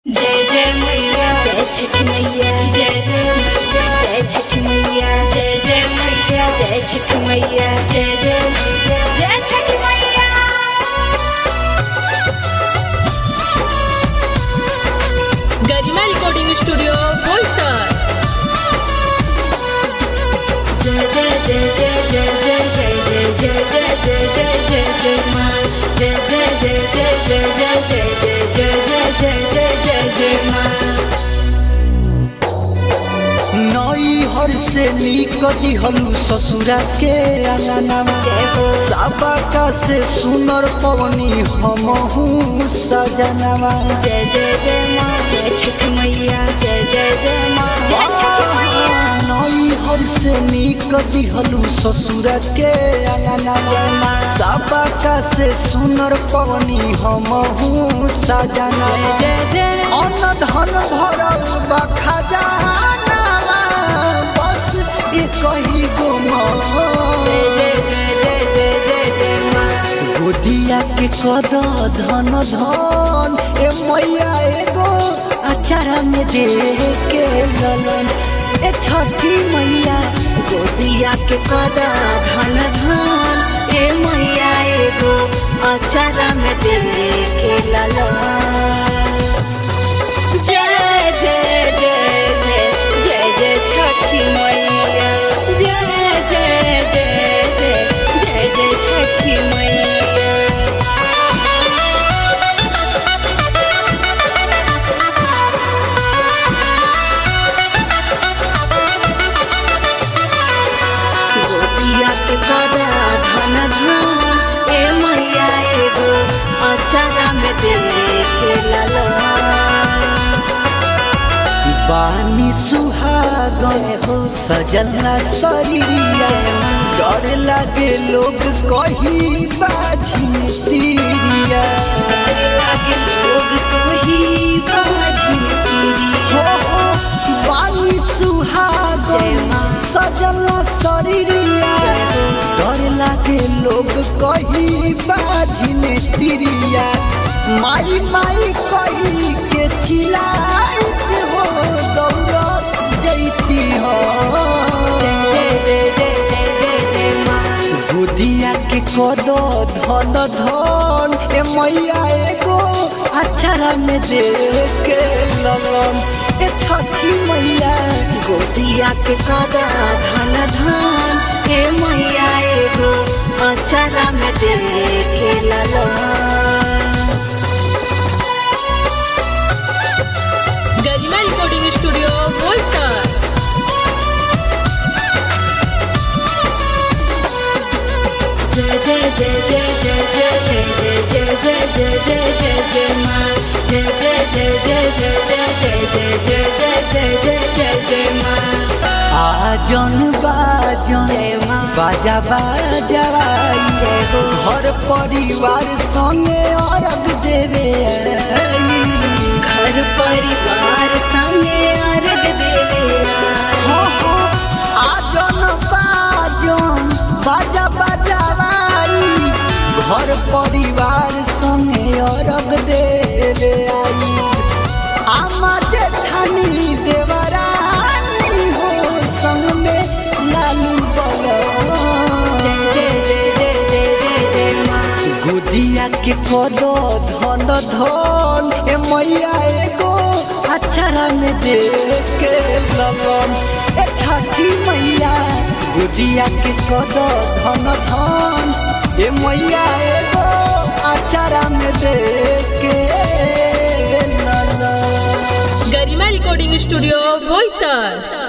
जय जय मैया जय छठ मैया जय जय मैया जय छठ मैया जय जय मैया जय छठ मैया जय जय मैया जय छठ मैया। गरिमा रिकॉर्डिंग स्टूडियो बोईसर। जय जय जय जय जय जय जय जय जय जय जय जय जय माँ जय जय जय जय जय जय जय जय जय जय जय जय जय माँ। नई हर से निकटी हलू ससुरा के आंगनामा साबका से सुनर पवनी हमहू सजनामा। जय जय जय माँ जय छठ मैया जय जय जय माँ जय छठ मैया। नई हर से निकटी हलू ससुरा के आंगनामा साबका से सुनर पवनी हमहू सजनामा। जय जय अन्न धन भरल बा खजानामा बस एकही गो जय जय जय जय जय जय जय माँ। गोदिया के कद धन धन ए मैया एगो अचारा में दे के ललन ए छठी मैया गोदिया के कदा धन धन ए मैया एगो अचारा में दे के ललन। जय जय जय जय जय जय छठी मैया जय जय जय जय जय जय छठी मैया। गोदिया के कदा धन धन ए मैया एगो अचारा में दे के ललन। बानी सुहागन हो सजला शरीरिया डर लागे लोग कही बाझी तीरिया लागे लोग कोही बाझी हो बानी सुहागन सजला शरीरिया डर लागे लोग कही बाझी तीरिया माई माई कही के चिल्लाइत हो दौड़त जैती हो। जय जय जय जय जय जय जय माँ। गोदिया के कद धन धन ए मैया एगो अचारा में दे के लगन ए छठी मैया गोदिया के कदा धन धन ए मैया एगो अचारा में दे के ललन। गरिमा रिकॉर्डिंग स्टूडियो बोईसर। जय जय जय जय जय जय जय जय जय जय जय जय जय माँ जय जय जय जय जय जय जय जय जय जय जय जय जय माँ। आजन बाजन जय माँ बाजा बाजाई जय हो घर परिवार संगे अर्घ देवे आई। घर परिवार संगे अर्घ देवे हो हो आजन बाजन बाजा बाजाई घर परिवार संगे अर्घ देवे आई। आमा जेठानी देवरानी हो संग में लालू बलो। जय जय जय जय जय जय जय माँ। गोदिया के कद धन धन ए मैया एगो अचारा में दे के लगन ए छठी मैया गोदिया के कद धन धन ए मैया एगो अचारा में दे के लगन। गरिमा रिकॉर्डिंग स्टूडियो बोईसर।